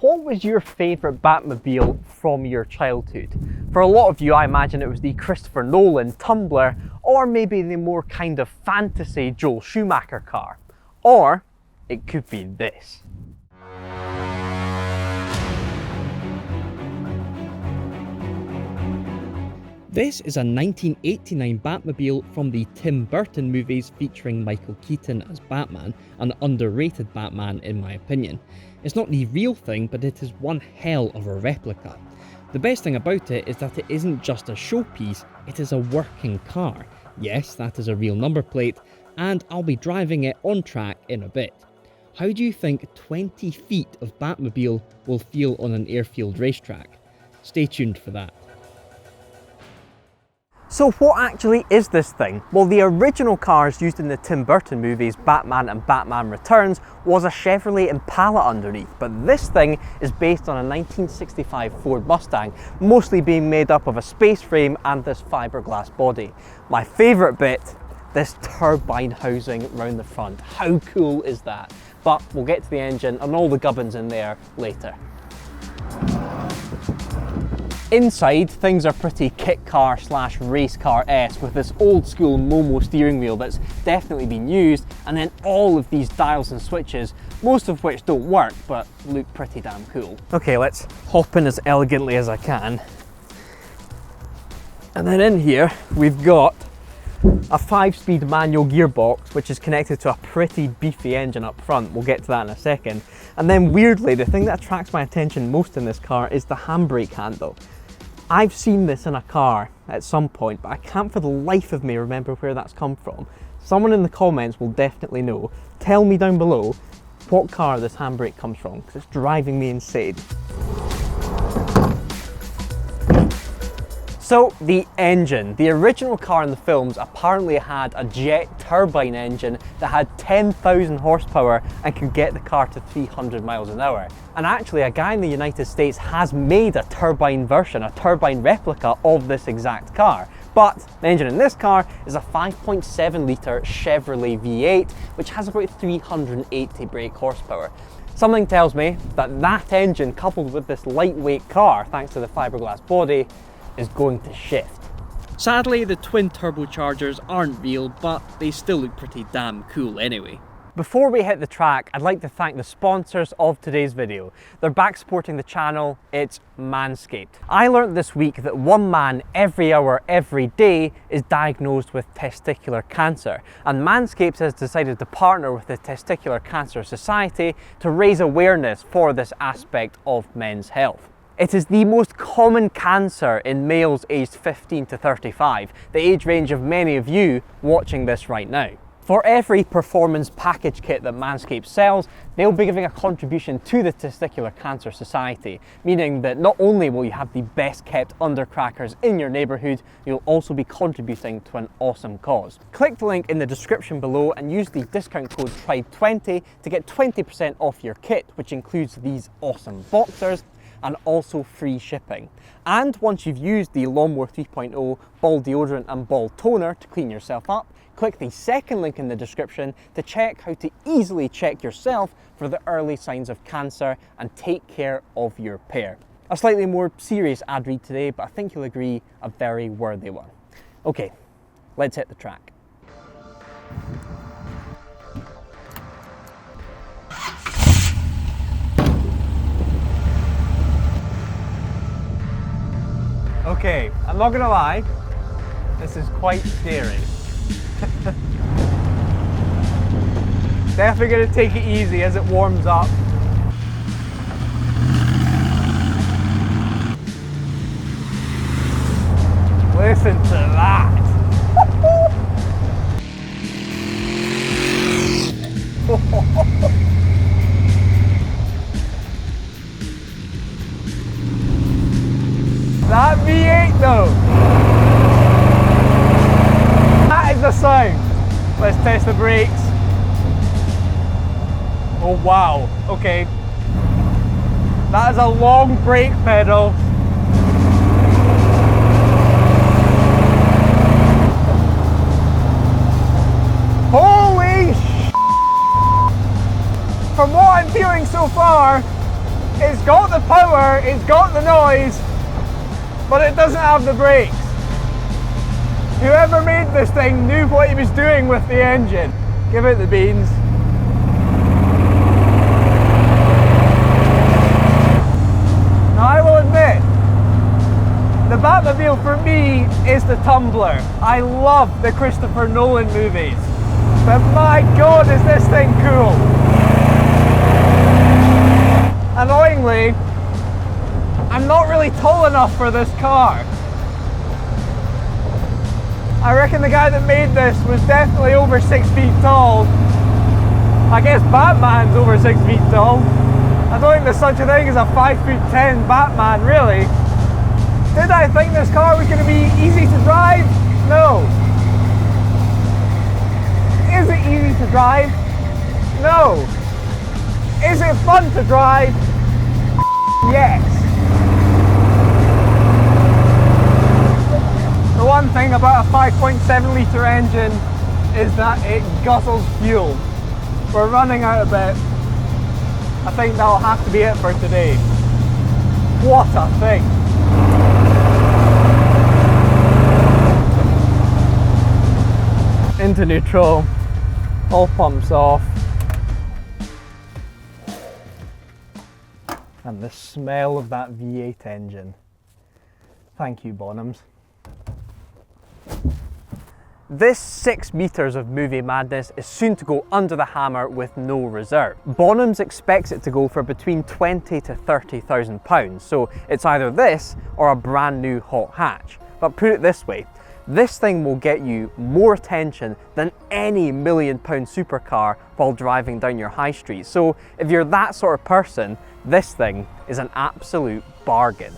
what was your favourite Batmobile from your childhood? For a lot of you, I imagine it was the Christopher Nolan Tumbler, or maybe the more kind of fantasy Joel Schumacher car. Or it could be this. This is a 1989 Batmobile from the Tim Burton movies featuring Michael Keaton as Batman, an underrated Batman in my opinion. It's not the real thing, but it is one hell of a replica. The best thing about it is that it isn't just a showpiece, it is a working car. Yes, that is a real number plate, and I'll be driving it on track in a bit. How do you think 20 feet of Batmobile will feel on an airfield racetrack? Stay tuned for that. So what actually is this thing? Well, the original cars used in the Tim Burton movies Batman and Batman Returns was a Chevrolet Impala underneath, but this thing is based on a 1965 Ford Mustang, mostly being made up of a space frame and this fiberglass body. My favourite bit, this turbine housing around the front. How cool is that? But we'll get to the engine and all the gubbins in there later. Inside, things are pretty kit car slash race car-esque with this old school Momo steering wheel that's definitely been used, and then all of these dials and switches, most of which don't work but look pretty damn cool. Okay, let's hop in as elegantly as I can. And then in here, we've got a 5-speed manual gearbox, which is connected to a pretty beefy engine up front. We'll get to that in a second. And then weirdly, the thing that attracts my attention most in this car is the handbrake handle. I've seen this in a car at some point, but I can't for the life of me remember where that's come from. Someone in the comments will definitely know. Tell me down below what car this handbrake comes from, because it's driving me insane. So, the engine. The original car in the films apparently had a jet turbine engine that had 10,000 horsepower and could get the car to 300 miles an hour. And actually, a guy in the United States has made a turbine version, a turbine replica of this exact car. But the engine in this car is a 5.7-litre Chevrolet V8, which has about 380 brake horsepower. Something tells me that that engine, coupled with this lightweight car, thanks to the fiberglass body, is going to shift. Sadly, the twin turbochargers aren't real, but they still look pretty damn cool anyway. Before we hit the track, I'd like to thank the sponsors of today's video. They're back supporting the channel, it's Manscaped. I learned this week that one man every hour, every day is diagnosed with testicular cancer. And Manscaped has decided to partner with the Testicular Cancer Society to raise awareness for this aspect of men's health. It is the most common cancer in males aged 15 to 35, the age range of many of you watching this right now. For every performance package kit that Manscaped sells, they'll be giving a contribution to the Testicular Cancer Society, meaning that not only will you have the best kept undercrackers in your neighbourhood, you'll also be contributing to an awesome cause. Click the link in the description below and use the discount code TRIBE20 to get 20% off your kit, which includes these awesome boxers and also free shipping. And once you've used the Lawnmower 3.0 ball deodorant and ball toner to clean yourself up, click the second link in the description to check how to easily check yourself for the early signs of cancer and take care of your pair. A slightly more serious ad read today, but I think you'll agree, a very worthy one. Okay, let's hit the track. Okay, I'm not gonna lie, this is quite scary. Definitely gonna take it easy as it warms up. Listen to that. That V8 though. That is the sound. Let's test the brakes. Oh wow, okay. That is a long brake pedal. Holy sh**. From what I'm feeling so far, it's got the power, it's got the noise, but it doesn't have the brakes. Whoever made this thing knew what he was doing with the engine. Give it the beans. Now I will admit, the Batmobile for me is the Tumbler. I love the Christopher Nolan movies, but my God, is this thing cool. Annoyingly, I'm not really tall enough for this car. I reckon the guy that made this was definitely over 6 feet tall. I guess Batman's over 6 feet tall. I don't think there's such a thing as a 5'10" Batman, really. Did I think this car was going to be easy to drive? No. Is it easy to drive? No. Is it fun to drive? Yes. The one thing about a 5.7-litre engine is that it guzzles fuel. We're running out of it. I think that'll have to be it for today. What a thing. Into neutral, all pumps off. And the smell of that V8 engine. Thank you, Bonhams. This 6 metres of movie madness is soon to go under the hammer with no reserve. Bonhams expects it to go for between £20,000 to £30,000, so it's either this or a brand new hot hatch. But put it this way, this thing will get you more attention than any £1 million supercar while driving down your high street. So if you're that sort of person, this thing is an absolute bargain.